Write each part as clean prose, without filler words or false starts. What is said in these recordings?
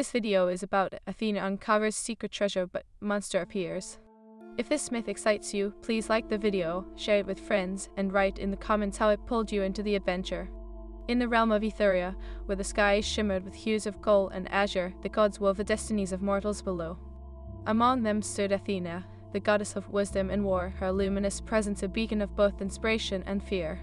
This video is about Athena uncovers secret treasure but monster appears. If this myth excites you, please like the video, share it with friends, and write in the comments how it pulled you into the adventure. In the realm of Etheria, where the skies shimmered with hues of gold and azure, the gods wove the destinies of mortals below. Among them stood Athena, the goddess of wisdom and war, her luminous presence a beacon of both inspiration and fear.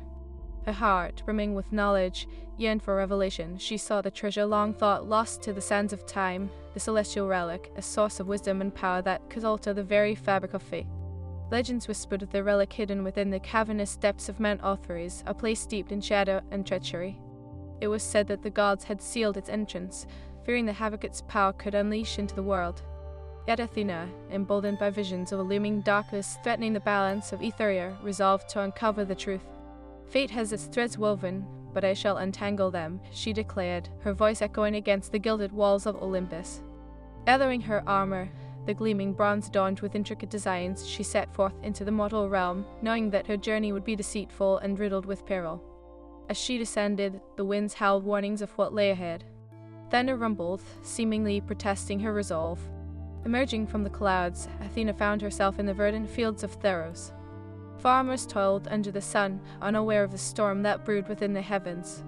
Her heart, brimming with knowledge, yearned for revelation. She saw the treasure long thought lost to the sands of time, the celestial relic, a source of wisdom and power that could alter the very fabric of fate. Legends whispered of the relic hidden within the cavernous depths of Mount Orthrys, a place steeped in shadow and treachery. It was said that the gods had sealed its entrance, fearing the havoc its power could unleash into the world. Yet Athena, emboldened by visions of a looming darkness threatening the balance of Etheria, resolved to uncover the truth. Fate has its threads woven, but I shall untangle them, she declared, her voice echoing against the gilded walls of Olympus. Gathering her armor, the gleaming bronze adorned with intricate designs, she set forth into the mortal realm, knowing that her journey would be deceitful and riddled with peril. As she descended, the winds howled warnings of what lay ahead. Thunder rumbled, seemingly protesting her resolve. Emerging from the clouds, Athena found herself in the verdant fields of Theros. Farmers toiled under the sun, unaware of the storm that brewed within the heavens.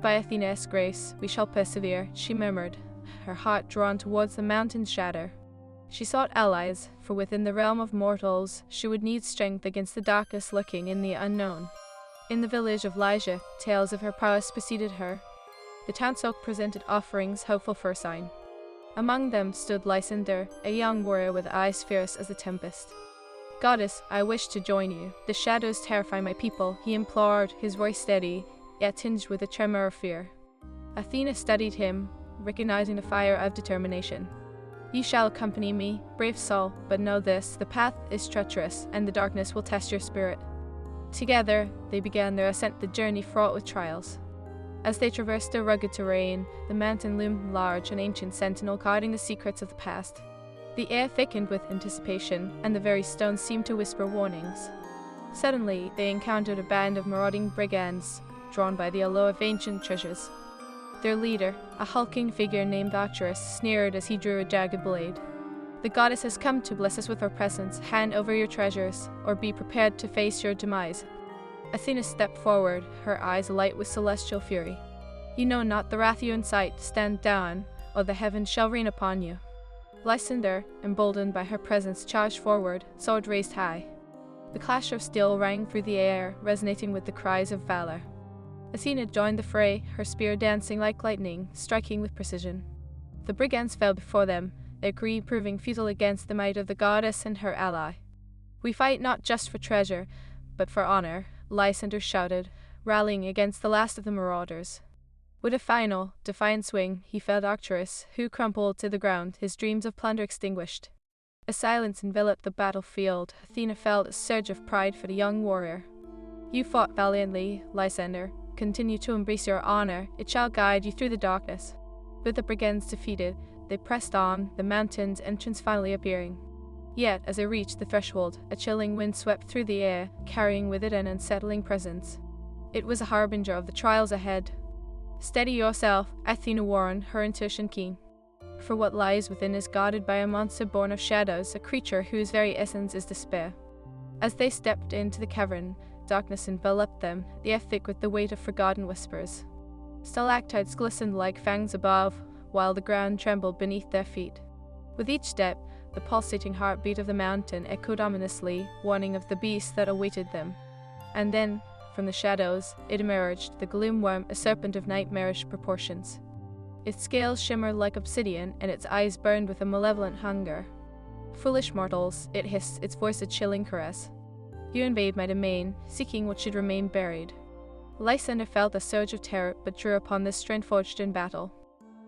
By Athena's grace, we shall persevere, she murmured, her heart drawn towards the mountain's shadow. She sought allies, for within the realm of mortals, she would need strength against the darkest lurking in the unknown. In the village of Lycia, tales of her prowess preceded her. The townsfolk presented offerings hopeful for a sign. Among them stood Lysander, a young warrior with eyes fierce as the tempest. "Goddess, I wish to join you. The shadows terrify my people," he implored, his voice steady, yet tinged with a tremor of fear. Athena studied him, recognizing the fire of determination. "You shall accompany me, brave soul, but know this, the path is treacherous, and the darkness will test your spirit." Together, they began their ascent, the journey fraught with trials. As they traversed the rugged terrain, the mountain loomed large, an ancient sentinel guarding the secrets of the past. The air thickened with anticipation, and the very stones seemed to whisper warnings. Suddenly, they encountered a band of marauding brigands, drawn by the allure of ancient treasures. Their leader, a hulking figure named Arcturus, sneered as he drew a jagged blade. "The goddess has come to bless us with her presence. Hand over your treasures, or be prepared to face your demise." Athena stepped forward, her eyes alight with celestial fury. "You know not the wrath you incite. Stand down, or the heavens shall rain upon you." Lysander, emboldened by her presence, charged forward, sword raised high. The clash of steel rang through the air, resonating with the cries of valor. Athena joined the fray, her spear dancing like lightning, striking with precision. The brigands fell before them, their greed proving futile against the might of the goddess and her ally. "We fight not just for treasure, but for honor," Lysander shouted, rallying against the last of the marauders. With a final, defiant swing, he felled Arcturus, who crumpled to the ground, his dreams of plunder extinguished. A silence enveloped the battlefield. Athena felt a surge of pride for the young warrior. "You fought valiantly, Lysander. Continue to embrace your honor. It shall guide you through the darkness." With the brigands defeated, they pressed on, the mountain's entrance finally appearing. Yet, as they reached the threshold, a chilling wind swept through the air, carrying with it an unsettling presence. It was a harbinger of the trials ahead. "Steady yourself," Athena warned, her intuition keen. "For what lies within is guarded by a monster born of shadows, a creature whose very essence is despair." As they stepped into the cavern, darkness enveloped them, the air thick with the weight of forgotten whispers. Stalactites glistened like fangs above, while the ground trembled beneath their feet. With each step, the pulsating heartbeat of the mountain echoed ominously, warning of the beast that awaited them. And then, from the shadows, it emerged, the gloom worm, a serpent of nightmarish proportions. Its scales shimmered like obsidian, and its eyes burned with a malevolent hunger. "Foolish mortals," it hissed, its voice a chilling caress. "You invade my domain, seeking what should remain buried." Lysander felt a surge of terror, but drew upon this strength forged in battle.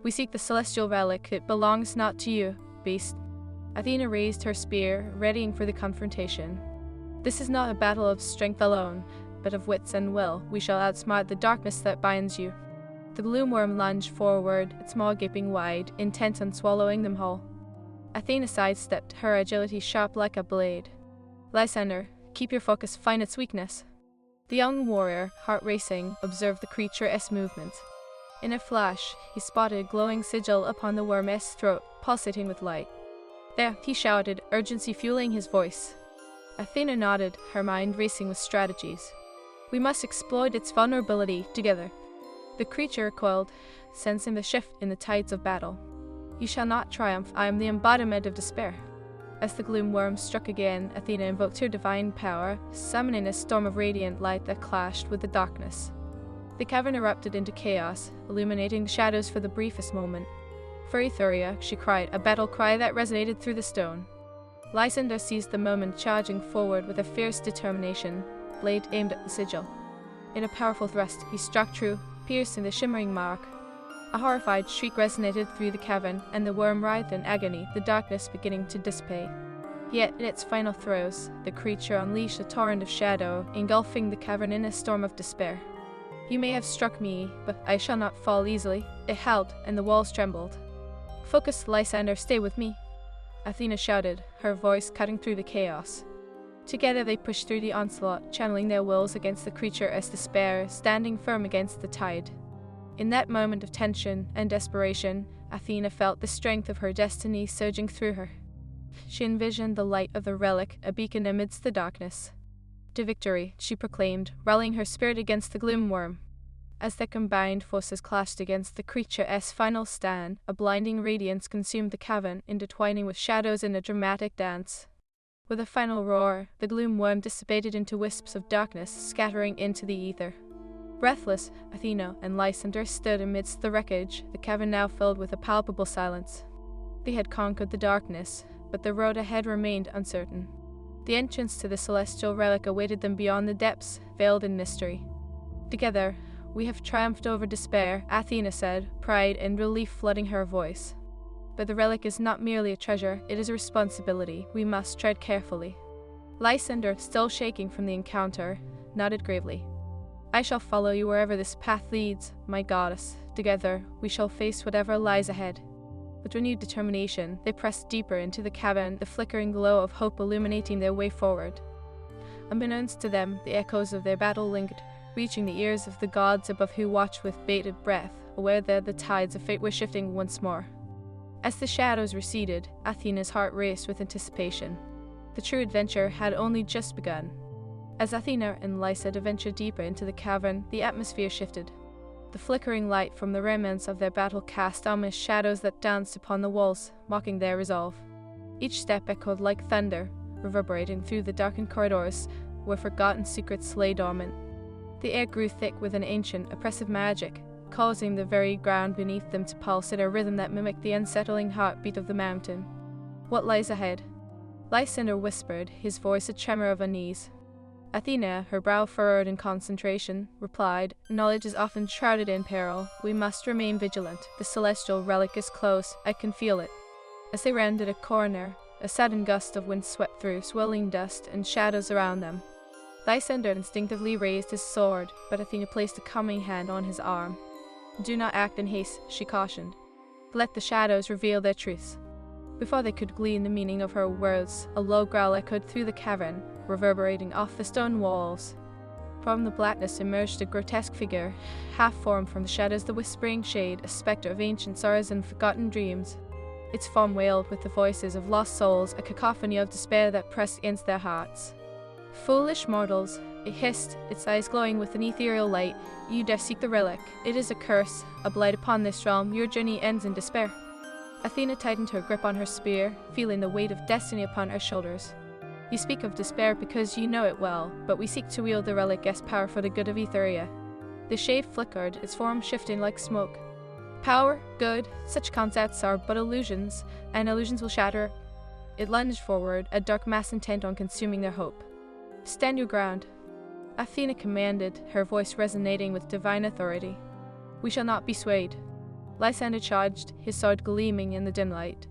"We seek the celestial relic. It belongs not to you, beast." Athena raised her spear, readying for the confrontation. "This is not a battle of strength alone, but of wits and will. We shall outsmart the darkness that binds you." The gloomworm lunged forward, its maw gaping wide, intent on swallowing them whole. Athena sidestepped, her agility sharp like a blade. "Lysander, keep your focus, find its weakness." The young warrior, heart racing, observed the creature's movements. In a flash, he spotted a glowing sigil upon the worm's throat, pulsating with light. "There," he shouted, urgency fueling his voice. Athena nodded, her mind racing with strategies. "We must exploit its vulnerability together." The creature recoiled, sensing the shift in the tides of battle. "You shall not triumph, I am the embodiment of despair." As the gloom worm struck again, Athena invoked her divine power, summoning a storm of radiant light that clashed with the darkness. The cavern erupted into chaos, illuminating the shadows for the briefest moment. "For Etheria," she cried, a battle cry that resonated through the stone. Lysander seized the moment, charging forward with a fierce determination, blade aimed at the sigil. In a powerful thrust, he struck true, piercing the shimmering mark. A horrified shriek resonated through the cavern, and the worm writhed in agony, the darkness beginning to dissipate. Yet, in its final throes, the creature unleashed a torrent of shadow, engulfing the cavern in a storm of despair. "You may have struck me, but I shall not fall easily." It howled, and the walls trembled. "Focus, Lysander, stay with me," Athena shouted, her voice cutting through the chaos. Together they pushed through the onslaught, channeling their wills against the creature as despair, standing firm against the tide. In that moment of tension and desperation, Athena felt the strength of her destiny surging through her. She envisioned the light of the relic, a beacon amidst the darkness. "To victory," she proclaimed, rallying her spirit against the gloom worm. As their combined forces clashed against the creature's final stand, a blinding radiance consumed the cavern, intertwining with shadows in a dramatic dance. With a final roar, the gloom worm dissipated into wisps of darkness, scattering into the ether. Breathless, Athena and Lysander stood amidst the wreckage, the cavern now filled with a palpable silence. They had conquered the darkness, but the road ahead remained uncertain. The entrance to the celestial relic awaited them beyond the depths, veiled in mystery. "Together, we have triumphed over despair," Athena said, pride and relief flooding her voice. "But the relic is not merely a treasure, it is a responsibility. We must tread carefully." Lysander, still shaking from the encounter, nodded gravely. "I shall follow you wherever this path leads, my goddess. Together, we shall face whatever lies ahead." With renewed determination, they pressed deeper into the cavern, the flickering glow of hope illuminating their way forward. Unbeknownst to them, the echoes of their battle lingered, reaching the ears of the gods above who watched with bated breath, aware that the tides of fate were shifting once more. As the shadows receded, Athena's heart raced with anticipation. The true adventure had only just begun. As Athena and Lysander ventured deeper into the cavern, the atmosphere shifted. The flickering light from the remnants of their battle cast ominous shadows that danced upon the walls, mocking their resolve. Each step echoed like thunder, reverberating through the darkened corridors where forgotten secrets lay dormant. The air grew thick with an ancient, oppressive magic, causing the very ground beneath them to pulse at a rhythm that mimicked the unsettling heartbeat of the mountain. "What lies ahead?" Lysander whispered, his voice a tremor of unease. Athena, her brow furrowed in concentration, replied, "Knowledge is often shrouded in peril. We must remain vigilant. The celestial relic is close. I can feel it." As they rounded a corner, a sudden gust of wind swept through, swirling dust and shadows around them. Lysander instinctively raised his sword, but Athena placed a calming hand on his arm. "Do not act in haste," she cautioned. "Let the shadows reveal their truths." Before they could glean the meaning of her words, a low growl echoed through the cavern, reverberating off the stone walls. From the blackness emerged a grotesque figure, half-formed from the shadows, the whispering shade, a spectre of ancient sorrows and forgotten dreams. Its form wailed with the voices of lost souls, a cacophony of despair that pressed against their hearts. "Foolish mortals," it hissed, its eyes glowing with an ethereal light, "you dare seek the relic. It is a curse, a blight upon this realm. Your journey ends in despair." Athena tightened her grip on her spear, feeling the weight of destiny upon her shoulders. "You speak of despair because you know it well, but we seek to wield the relic as power for the good of Etheria." The shade flickered, its form shifting like smoke. "Power, good, such concepts are but illusions, and illusions will shatter." It lunged forward, a dark mass intent on consuming their hope. "Stand your ground," Athena commanded, her voice resonating with divine authority. "We shall not be swayed." Lysander charged, his sword gleaming in the dim light.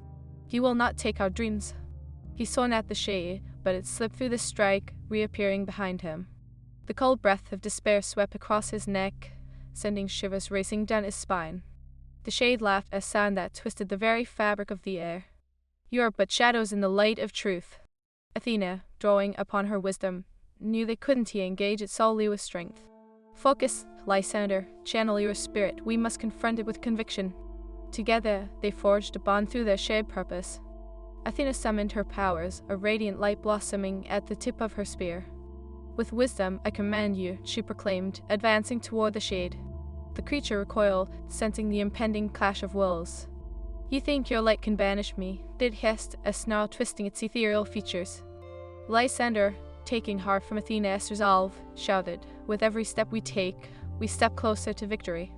"You will not take our dreams." He swung at the shade, but it slipped through the strike, reappearing behind him. The cold breath of despair swept across his neck, sending shivers racing down his spine. The shade laughed, a sound that twisted the very fabric of the air. "You are but shadows in the light of truth." Athena, drawing upon her wisdom, knew they couldn't engage it solely with strength. Focus, Lysander, channel your spirit. We must confront it with conviction. Together, they forged a bond through their shared purpose. Athena summoned her powers, a radiant light blossoming at the tip of her spear. With wisdom, I command you, she proclaimed, advancing toward the shade. The creature recoiled, sensing the impending clash of wills. You think your light can banish me, did hissed, a snarl twisting its ethereal features. Lysander, taking heart from Athena's resolve, shouted, with every step we take, we step closer to victory.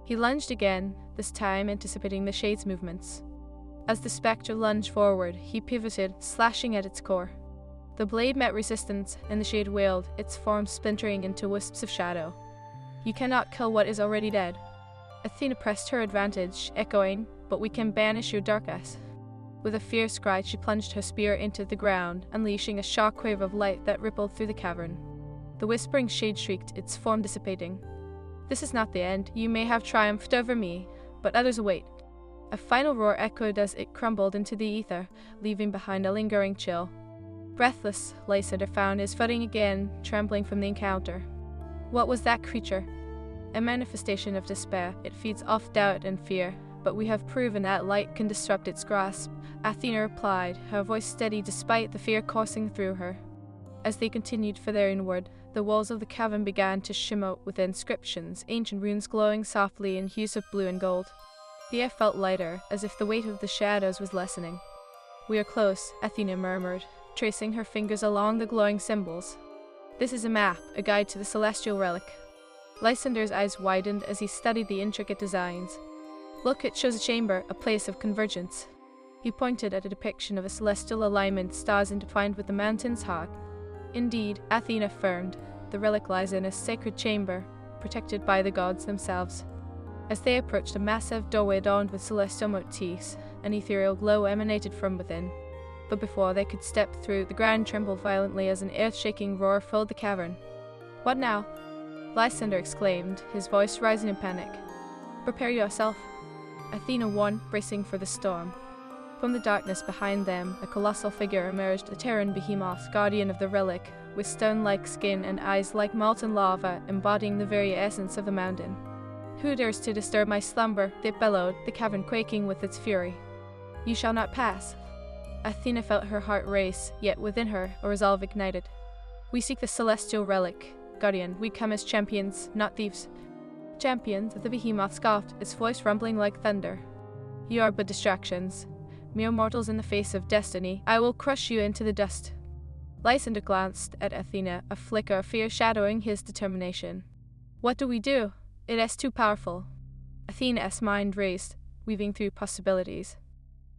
He lunged again, this time anticipating the shade's movements. As the spectre lunged forward, he pivoted, slashing at its core. The blade met resistance, and the shade wailed, its form splintering into wisps of shadow. You cannot kill what is already dead. Athena pressed her advantage, echoing, but we can banish your darkness. With a fierce cry, she plunged her spear into the ground, unleashing a shockwave of light that rippled through the cavern. The whispering shade shrieked, its form dissipating. This is not the end. You may have triumphed over me, but others await. A final roar echoed as it crumbled into the ether, leaving behind a lingering chill. Breathless, Lysander found his footing again, trembling from the encounter. What was that creature? A manifestation of despair. It feeds off doubt and fear, but we have proven that light can disrupt its grasp, Athena replied, her voice steady despite the fear coursing through her. As they continued further inward, the walls of the cavern began to shimmer with inscriptions, ancient runes glowing softly in hues of blue and gold. The air felt lighter, as if the weight of the shadows was lessening. We are close, Athena murmured, tracing her fingers along the glowing symbols. This is a map, a guide to the celestial relic. Lysander's eyes widened as he studied the intricate designs. Look, it shows a chamber, a place of convergence. He pointed at a depiction of a celestial alignment, stars intertwined with the mountain's heart. Indeed, Athena affirmed, the relic lies in a sacred chamber, protected by the gods themselves. As they approached, a massive doorway adorned with celestial motifs, an ethereal glow emanated from within. But before they could step through, the ground trembled violently as an earth-shaking roar filled the cavern. What now? Lysander exclaimed, his voice rising in panic. Prepare yourself. Athena warned, bracing for the storm. From the darkness behind them, a colossal figure emerged, a Terran behemoth, guardian of the relic, with stone-like skin and eyes like molten lava, embodying the very essence of the mountain. Who dares to disturb my slumber? They bellowed, the cavern quaking with its fury. You shall not pass. Athena felt her heart race, yet within her, a resolve ignited. We seek the celestial relic. Guardian, we come as champions, not thieves. Champions, the behemoth scoffed, its voice rumbling like thunder. You are but distractions. Mere mortals in the face of destiny. I will crush you into the dust. Lysander glanced at Athena, a flicker of fear shadowing his determination. What do we do? It is too powerful. Athena's mind raced, weaving through possibilities.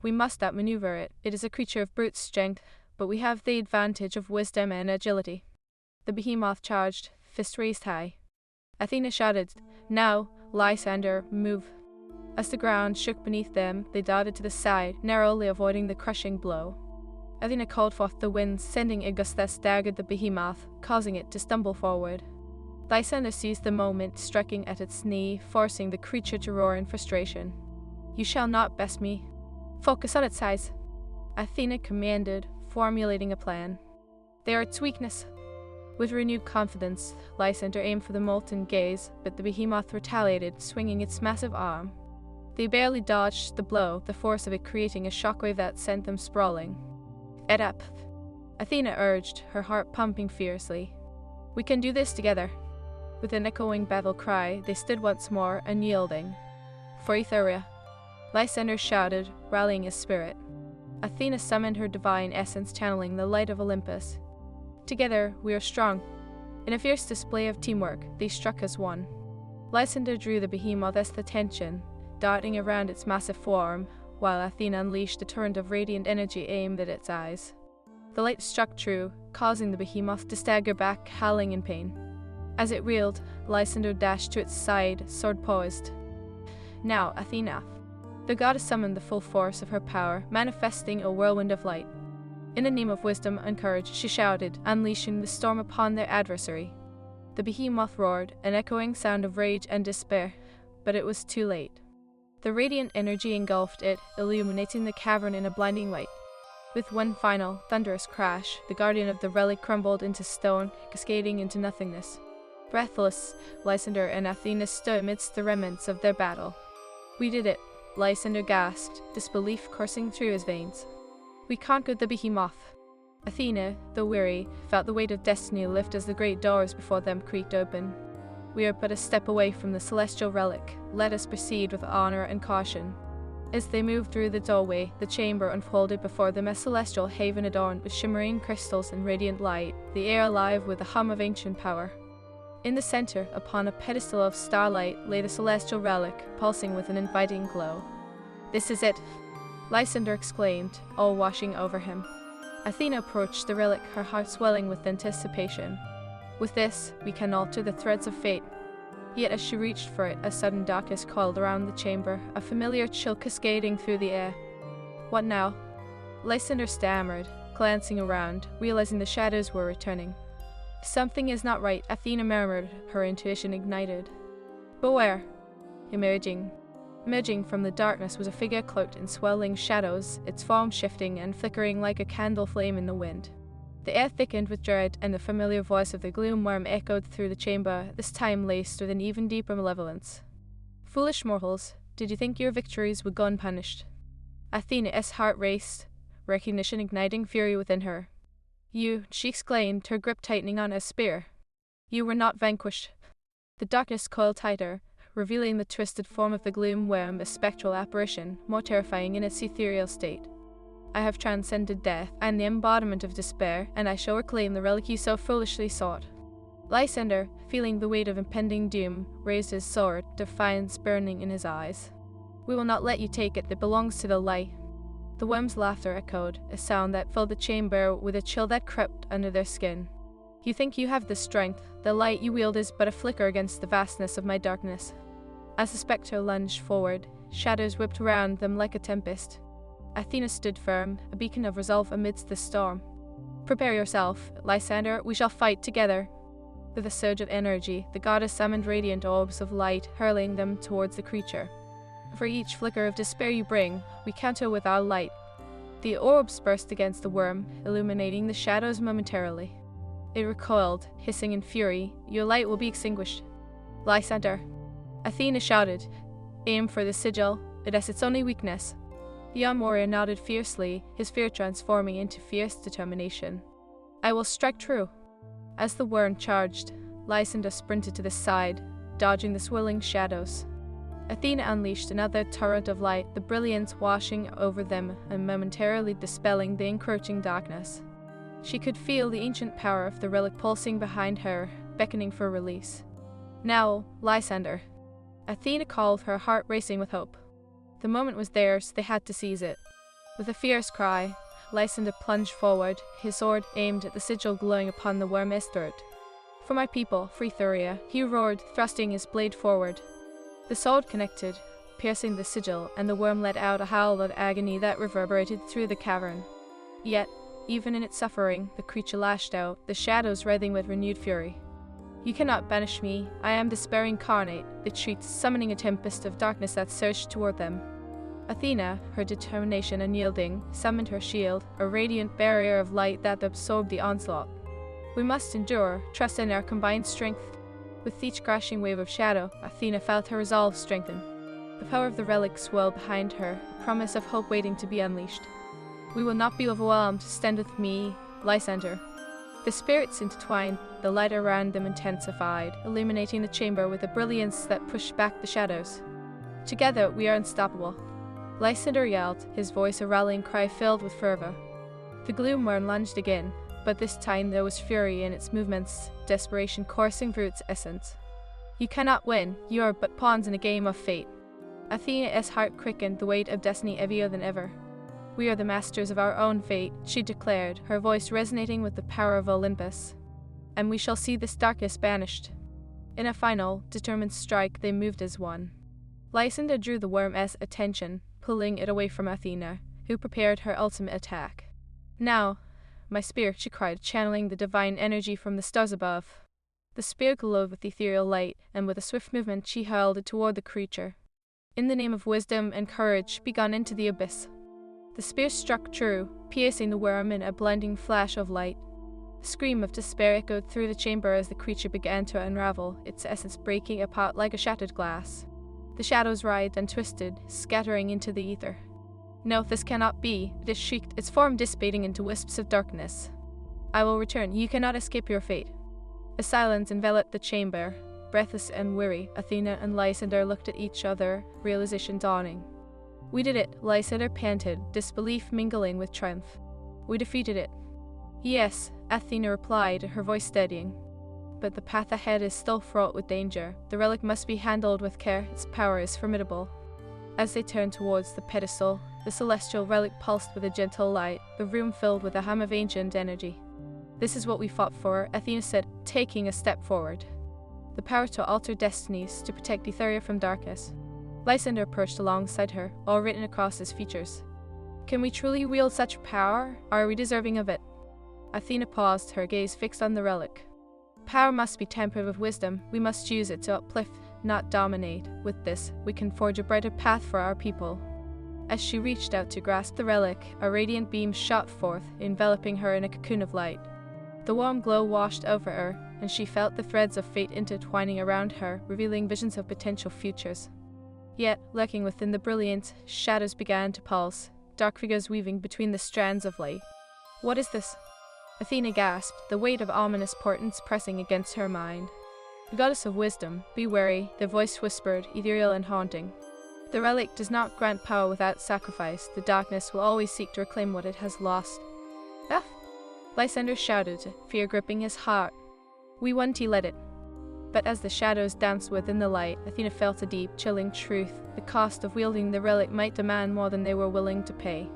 We must outmaneuver it. It is a creature of brute strength, but we have the advantage of wisdom and agility. The behemoth charged, fist raised high. Athena shouted, Now, Lysander, move. As the ground shook beneath them, they darted to the side, narrowly avoiding the crushing blow. Athena called forth the winds, sending a gust that staggered the behemoth, causing it to stumble forward. Lysander seized the moment, striking at its knee, forcing the creature to roar in frustration. You shall not best me. Focus on its size. Athena commanded, formulating a plan. They are its weakness. With renewed confidence, Lysander aimed for the molten gaze, but the behemoth retaliated, swinging its massive arm. They barely dodged the blow, the force of it creating a shockwave that sent them sprawling. Get up, Athena urged, her heart pumping fiercely. We can do this together. With an echoing battle cry, they stood once more, unyielding. For Etheria, Lysander shouted, rallying his spirit. Athena summoned her divine essence, channeling the light of Olympus. Together, we are strong. In a fierce display of teamwork, they struck as one. Lysander drew the behemoth's attention, darting around its massive form, while Athena unleashed a torrent of radiant energy aimed at its eyes. The light struck true, causing the behemoth to stagger back, howling in pain. As it reeled, Lysander dashed to its side, sword poised. Now, Athena. The goddess summoned the full force of her power, manifesting a whirlwind of light. In the name of wisdom and courage, she shouted, unleashing the storm upon their adversary. The behemoth roared, an echoing sound of rage and despair, but it was too late. The radiant energy engulfed it, illuminating the cavern in a blinding light. With one final, thunderous crash, the guardian of the relic crumbled into stone, cascading into nothingness. Breathless, Lysander and Athena stood amidst the remnants of their battle. "We did it," Lysander gasped, disbelief coursing through his veins. "We conquered the behemoth." Athena, though weary, felt the weight of destiny lift as the great doors before them creaked open. "We are but a step away from the celestial relic. Let us proceed with honor and caution." As they moved through the doorway, the chamber unfolded before them, a celestial haven adorned with shimmering crystals and radiant light, the air alive with the hum of ancient power. In the center, upon a pedestal of starlight, lay the celestial relic, pulsing with an inviting glow. "This is it!" Lysander exclaimed, all washing over him. Athena approached the relic, her heart swelling with anticipation. "With this, we can alter the threads of fate." Yet as she reached for it, a sudden darkness coiled around the chamber, a familiar chill cascading through the air. "What now?" Lysander stammered, glancing around, realizing the shadows were returning. "Something is not right," Athena murmured, her intuition ignited. "Beware!" Emerging from the darkness was a figure cloaked in swirling shadows, its form shifting and flickering like a candle flame in the wind. The air thickened with dread, and the familiar voice of the gloom worm echoed through the chamber, this time laced with an even deeper malevolence. "Foolish mortals, did you think your victories would go unpunished?" Athena's heart raced, recognition igniting fury within her. "You," she exclaimed, her grip tightening on his spear. "You were not vanquished." The darkness coiled tighter, revealing the twisted form of the gloom worm, a spectral apparition, more terrifying in its ethereal state. "I have transcended death. I am the embodiment of despair, and I shall reclaim the relic you so foolishly sought." Lysander, feeling the weight of impending doom, raised his sword, defiance burning in his eyes. "We will not let you take it. That belongs to the light." The worm's laughter echoed, a sound that filled the chamber with a chill that crept under their skin. "You think you have the strength. The light you wield is but a flicker against the vastness of my darkness." As the spectre lunged forward, shadows whipped around them like a tempest. Athena stood firm, a beacon of resolve amidst the storm. "Prepare yourself, Lysander, we shall fight together." With a surge of energy, the goddess summoned radiant orbs of light, hurling them towards the creature. "For each flicker of despair you bring, we counter with our light." The orbs burst against the worm, illuminating the shadows momentarily. It recoiled, hissing in fury. "Your light will be extinguished." "Lysander!" Athena shouted. "Aim for the sigil. It has its only weakness." The young warrior nodded fiercely, his fear transforming into fierce determination. "I will strike true." As the worm charged, Lysander sprinted to the side, dodging the swirling shadows. Athena unleashed another torrent of light, the brilliance washing over them and momentarily dispelling the encroaching darkness. She could feel the ancient power of the relic pulsing behind her, beckoning for release. "Now, Lysander!" Athena called, her heart racing with hope. The moment was theirs, they had to seize it. With a fierce cry, Lysander plunged forward, his sword aimed at the sigil glowing upon the worm's throat. "For my people, free Thuria," he roared, thrusting his blade forward. The sword connected, piercing the sigil, and the worm let out a howl of agony that reverberated through the cavern. Yet, even in its suffering, the creature lashed out, the shadows writhing with renewed fury. "You cannot banish me. I am despair incarnate," it shrieked, summoning a tempest of darkness that surged toward them. Athena, her determination unyielding, summoned her shield, a radiant barrier of light that absorbed the onslaught. "We must endure, trust in our combined strength." With each crashing wave of shadow, Athena felt her resolve strengthen. The power of the relic swelled behind her, a promise of hope waiting to be unleashed. "We will not be overwhelmed. Stand with me, Lysander." The spirits intertwined, the light around them intensified, illuminating the chamber with a brilliance that pushed back the shadows. "Together we are unstoppable," Lysander yelled, his voice a rallying cry filled with fervor. The gloom worm lunged again, but this time there was fury in its movements, desperation coursing through its essence. "You cannot win. You are but pawns in a game of fate." Athena's heart quickened, the weight of destiny heavier than ever. "We are the masters of our own fate," she declared, her voice resonating with the power of Olympus. "And we shall see this darkness banished." In a final, determined strike, they moved as one. Lysander drew the worm's attention, pulling it away from Athena, who prepared her ultimate attack. "Now, my spear," she cried, channeling the divine energy from the stars above. The spear glowed with ethereal light, and with a swift movement she hurled it toward the creature. "In the name of wisdom and courage, be gone into the abyss." The spear struck true, piercing the worm in a blinding flash of light. A scream of despair echoed through the chamber as the creature began to unravel, its essence breaking apart like a shattered glass. The shadows writhed and twisted, scattering into the ether. "No, this cannot be," it shrieked, its form dissipating into wisps of darkness. "I will return. You cannot escape your fate." A silence enveloped the chamber. Breathless and weary, Athena and Lysander looked at each other, realization dawning. "We did it," Lysander panted, disbelief mingling with triumph. "We defeated it." "Yes," Athena replied, her voice steadying. "But the path ahead is still fraught with danger. The relic must be handled with care. Its power is formidable." As they turned towards the pedestal, the celestial relic pulsed with a gentle light, the room filled with a hum of ancient energy. "This is what we fought for," Athena said, taking a step forward. "The power to alter destinies, to protect Etheria from darkness." Lysander perched alongside her, all written across his features. "Can we truly wield such power? Are we deserving of it?" Athena paused, her gaze fixed on the relic. "Power must be tempered with wisdom. We must use it to uplift, not dominate. With this, we can forge a brighter path for our people." As she reached out to grasp the relic, a radiant beam shot forth, enveloping her in a cocoon of light. The warm glow washed over her, and she felt the threads of fate intertwining around her, revealing visions of potential futures. Yet, lurking within the brilliance, shadows began to pulse, dark figures weaving between the strands of light. "What is this?" Athena gasped, the weight of ominous portents pressing against her mind. "The goddess of wisdom, be wary," the voice whispered, ethereal and haunting. "The relic does not grant power without sacrifice. The darkness will always seek to reclaim what it has lost." "Ah!" Lysander shouted, fear gripping his heart. "We won't let it." But as the shadows danced within the light, Athena felt a deep, chilling truth. The cost of wielding the relic might demand more than they were willing to pay.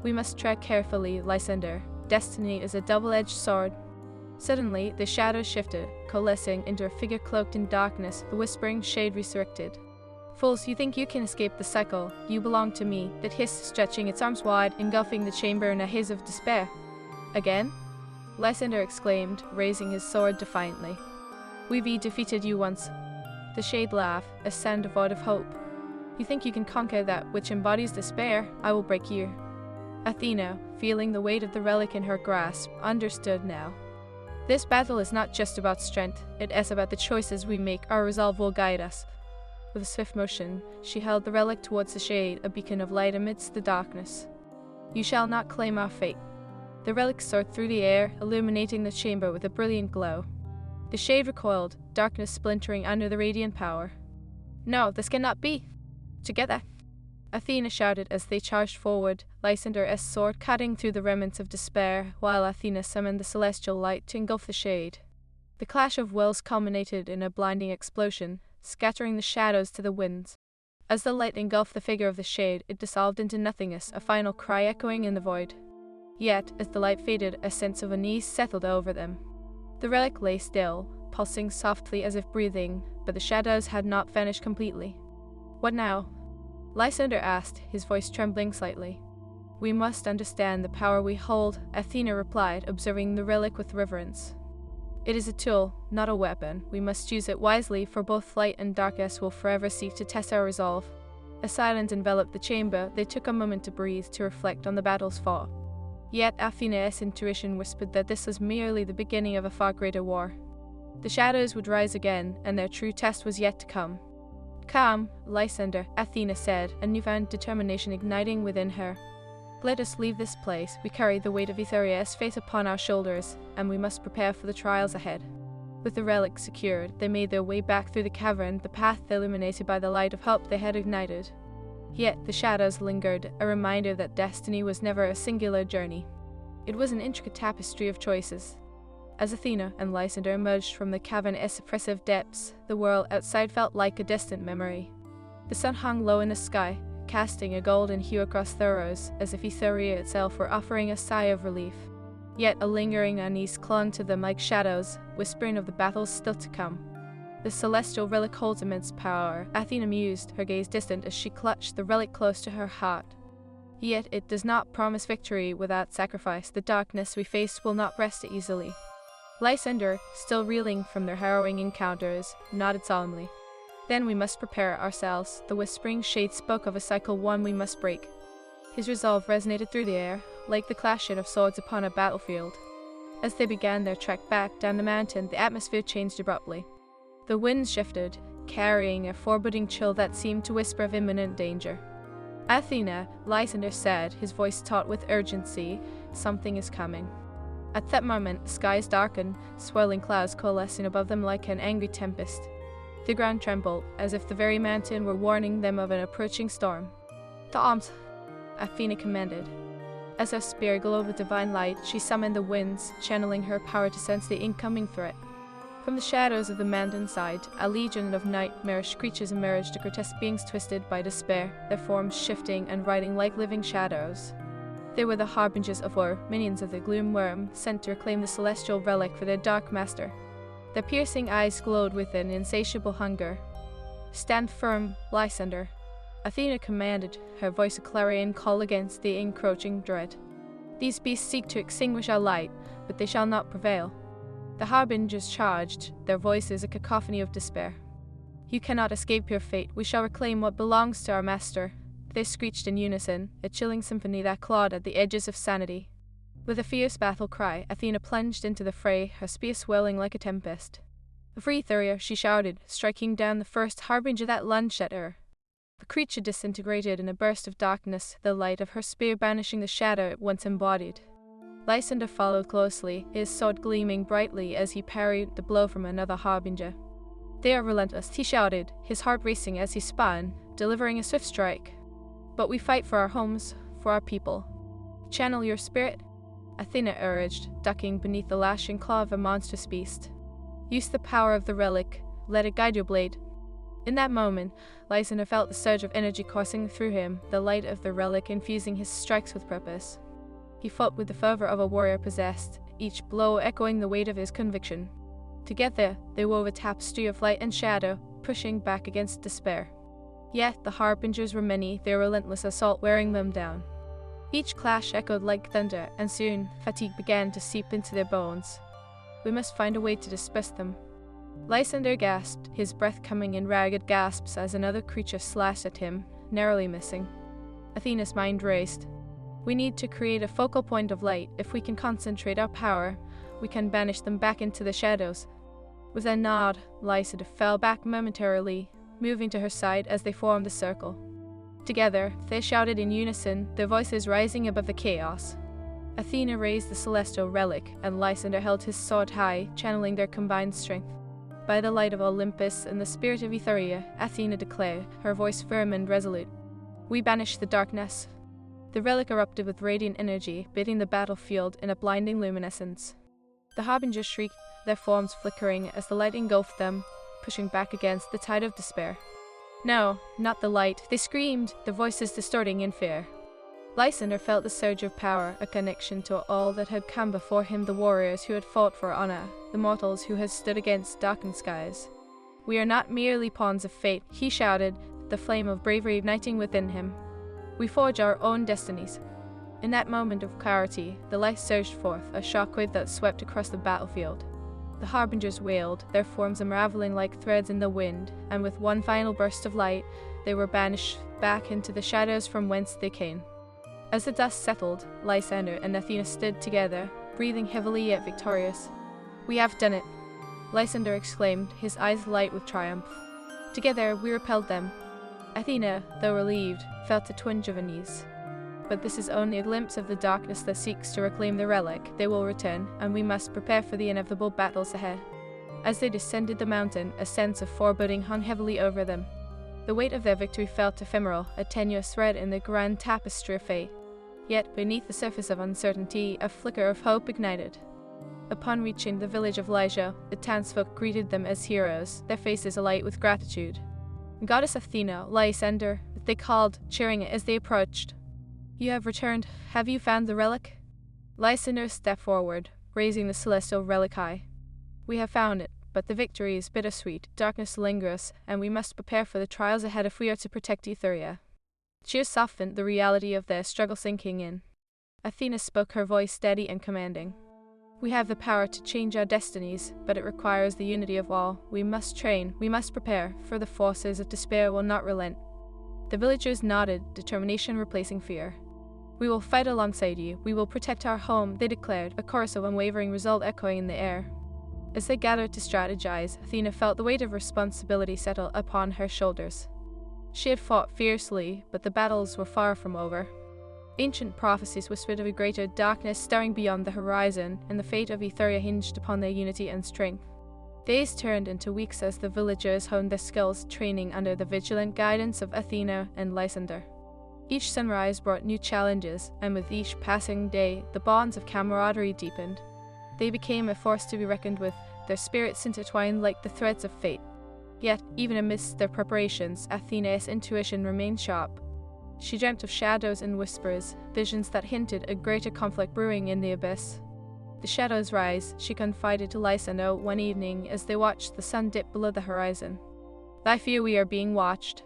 "We must tread carefully, Lysander. Destiny is a double-edged sword." Suddenly, the shadows shifted, coalescing into a figure cloaked in darkness, the whispering shade resurrected. "Fools, you think you can escape the cycle. You belong to me," it hissed, stretching its arms wide, engulfing the chamber in a haze of despair. "Again?" Lysander exclaimed, raising his sword defiantly. "We've defeated you once." The shade laughed, a sound devoid of hope. "You think you can conquer that which embodies despair? I will break you." Athena, feeling the weight of the relic in her grasp, understood now. This battle is not just about strength, it is about the choices we make. Our resolve will guide us. With a swift motion, she held the relic towards the shade, a beacon of light amidst the darkness. "You shall not claim our fate." The relic soared through the air, illuminating the chamber with a brilliant glow. The shade recoiled, darkness splintering under the radiant power. "No, this cannot be!" "Together!" Athena shouted as they charged forward, Lysander's sword cutting through the remnants of despair, while Athena summoned the celestial light to engulf the shade. The clash of wills culminated in a blinding explosion, scattering the shadows to the winds. As the light engulfed the figure of the shade, it dissolved into nothingness, a final cry echoing in the void. Yet, as the light faded, a sense of unease settled over them. The relic lay still, pulsing softly as if breathing, but the shadows had not vanished completely. "What now?" Lysander asked, his voice trembling slightly. "We must understand the power we hold," Athena replied, observing the relic with reverence. "It is a tool, not a weapon. We must use it wisely, for both light and darkness will forever seek to test our resolve." A silence enveloped the chamber. They took a moment to breathe, to reflect on the battles fought. Yet Athena's intuition whispered that this was merely the beginning of a far greater war. The shadows would rise again, and their true test was yet to come. "Calm, Lysander," Athena said, a newfound determination igniting within her. "Let us leave this place. We carry the weight of Etheria's fate upon our shoulders, and we must prepare for the trials ahead." With the relic secured, they made their way back through the cavern, the path illuminated by the light of hope they had ignited. Yet the shadows lingered, a reminder that destiny was never a singular journey. It was an intricate tapestry of choices. As Athena and Lysander emerged from the cavern's oppressive depths, the world outside felt like a distant memory. The sun hung low in the sky, casting a golden hue across the rows, as if Etheria itself were offering a sigh of relief. Yet a lingering unease clung to them like shadows, whispering of the battles still to come. "The celestial relic holds immense power," Athena mused, her gaze distant as she clutched the relic close to her heart. "Yet it does not promise victory without sacrifice. The darkness we face will not rest easily." Lysander, still reeling from their harrowing encounters, nodded solemnly. "Then we must prepare ourselves." The whispering shade spoke of a cycle one we must break. His resolve resonated through the air, like the clashing of swords upon a battlefield. As they began their trek back down the mountain, the atmosphere changed abruptly. The winds shifted, carrying a foreboding chill that seemed to whisper of imminent danger. Athena, Lysander said, his voice taut with urgency, "Something is coming." At that moment, the skies darkened, swirling clouds coalescing above them like an angry tempest. The ground trembled, as if the very mountain were warning them of an approaching storm. "To arms!" Athena commanded. As her spear glowed with divine light, she summoned the winds, channeling her power to sense the incoming threat. From the shadows of the mountainside, a legion of nightmarish creatures emerged, grotesque beings twisted by despair, their forms shifting and writhing like living shadows. They were the harbingers of war, minions of the gloom worm, sent to reclaim the celestial relic for their dark master. Their piercing eyes glowed with an insatiable hunger. "Stand firm, Lysander," Athena commanded, her voice a clarion call against the encroaching dread. "These beasts seek to extinguish our light, but they shall not prevail." The harbingers charged, their voices a cacophony of despair. "You cannot escape your fate. We shall reclaim what belongs to our master." They screeched in unison, a chilling symphony that clawed at the edges of sanity. With a fierce battle cry, Athena plunged into the fray, her spear swelling like a tempest. "Free, Thuria," she shouted, striking down the first harbinger that lunged at her. The creature disintegrated in a burst of darkness, the light of her spear banishing the shadow it once embodied. Lysander followed closely, his sword gleaming brightly as he parried the blow from another harbinger. "They are relentless," he shouted, his heart racing as he spun, delivering a swift strike. "But we fight for our homes, for our people. Channel your spirit," Athena urged, ducking beneath the lashing claw of a monstrous beast. "Use the power of the relic, let it guide your blade." In that moment, Lysander felt the surge of energy coursing through him, the light of the relic infusing his strikes with purpose. He fought with the fervor of a warrior possessed, each blow echoing the weight of his conviction. Together, they wove a tapestry of light and shadow, pushing back against despair. Yet the harbingers were many, their relentless assault wearing them down. Each clash echoed like thunder, and soon fatigue began to seep into their bones. "We must find a way to disperse them." Lysander gasped, his breath coming in ragged gasps as another creature slashed at him, narrowly missing. Athena's mind raced. "We need to create a focal point of light. If we can concentrate our power, we can banish them back into the shadows." With a nod, Lysander fell back momentarily, moving to her side as they formed a circle. Together, they shouted in unison, their voices rising above the chaos. Athena raised the celestial relic, and Lysander held his sword high, channeling their combined strength. "By the light of Olympus and the spirit of Ethuria," Athena declared, her voice firm and resolute, "we banish the darkness." The relic erupted with radiant energy, bathing the battlefield in a blinding luminescence. The harbingers shrieked, their forms flickering as the light engulfed them, pushing back against the tide of despair. "No, not the light," they screamed, their voices distorting in fear. Lysander felt the surge of power, a connection to all that had come before him, the warriors who had fought for honor, the mortals who had stood against darkened skies. "We are not merely pawns of fate," he shouted, the flame of bravery igniting within him. "We forge our own destinies." In that moment of clarity, the light surged forth, a shockwave that swept across the battlefield. The harbingers wailed, their forms unraveling like threads in the wind, and with one final burst of light, they were banished back into the shadows from whence they came. As the dust settled, Lysander and Athena stood together, breathing heavily yet victorious. "We have done it," Lysander exclaimed, his eyes alight with triumph. "Together we repelled them." Athena, though relieved, felt a twinge of unease. "But this is only a glimpse of the darkness that seeks to reclaim the relic. They will return, and we must prepare for the inevitable battles ahead." As they descended the mountain, a sense of foreboding hung heavily over them. The weight of their victory felt ephemeral, a tenuous thread in the grand tapestry of fate. Yet, beneath the surface of uncertainty, a flicker of hope ignited. Upon reaching the village of Lycia, the townsfolk greeted them as heroes, their faces alight with gratitude. "Goddess Athena, Lysander," they called, cheering as they approached. "You have returned. Have you found the relic?" Lysander stepped forward, raising the celestial relic high. "We have found it, but the victory is bittersweet, darkness lingers, and we must prepare for the trials ahead if we are to protect Ethuria." Cheers softened, the reality of their struggle sinking in. Athena spoke, her voice steady and commanding. "We have the power to change our destinies, but it requires the unity of all. We must train, we must prepare, for the forces of despair will not relent." The villagers nodded, determination replacing fear. We will fight alongside you. We will protect our home, they declared, a chorus of unwavering resolve echoing in the air. As they gathered to strategize, Athena felt the weight of responsibility settle upon her shoulders. She had fought fiercely, but the battles were far from over. Ancient prophecies whispered of a greater darkness staring beyond the horizon, and the fate of Etheria hinged upon their unity and strength. Days turned into weeks as the villagers honed their skills, training under the vigilant guidance of Athena and Lysander. Each sunrise brought new challenges, and with each passing day, the bonds of camaraderie deepened. They became a force to be reckoned with, their spirits intertwined like the threads of fate. Yet, even amidst their preparations, Athena's intuition remained sharp. She dreamt of shadows and whispers, visions that hinted a greater conflict brewing in the abyss. The shadows rise, she confided to Lysander one evening as they watched the sun dip below the horizon. I fear we are being watched.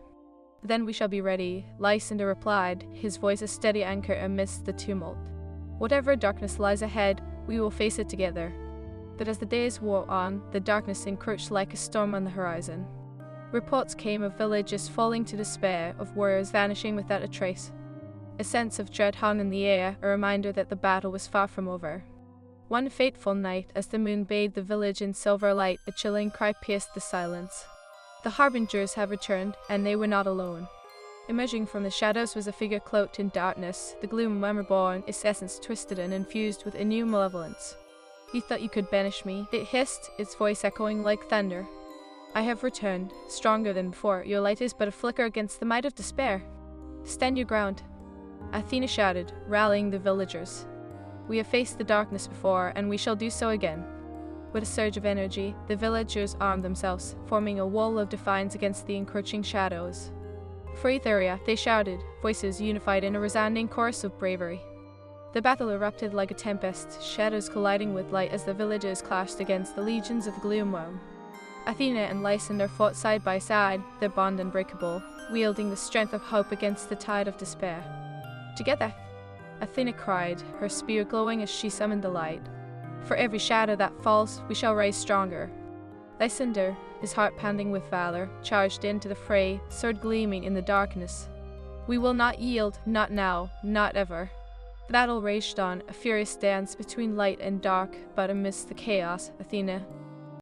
Then we shall be ready, Lysander replied, his voice a steady anchor amidst the tumult. Whatever darkness lies ahead, we will face it together. But as the days wore on, the darkness encroached like a storm on the horizon. Reports came of villages falling to despair, of warriors vanishing without a trace. A sense of dread hung in the air, a reminder that the battle was far from over. One fateful night, as the moon bathed the village in silver light, a chilling cry pierced the silence. The harbingers have returned, and they were not alone. Emerging from the shadows was a figure cloaked in darkness, the gloom reborn, its essence twisted and infused with a new malevolence. You thought you could banish me, it hissed, its voice echoing like thunder. I have returned, stronger than before. Your light is but a flicker against the might of despair. Stand your ground, Athena shouted, rallying the villagers. We have faced the darkness before, and we shall do so again. With a surge of energy, the villagers armed themselves, forming a wall of defiance against the encroaching shadows. For Etheria, they shouted, voices unified in a resounding chorus of bravery. The battle erupted like a tempest, shadows colliding with light as the villagers clashed against the legions of Gloomworm. Athena and Lysander fought side by side, their bond unbreakable, wielding the strength of hope against the tide of despair. Together, Athena cried, her spear glowing as she summoned the light. For every shadow that falls, we shall rise stronger. Lysander, his heart pounding with valor, charged into the fray, sword gleaming in the darkness. We will not yield, not now, not ever. The battle raged on, a furious dance between light and dark, but amidst the chaos, Athena,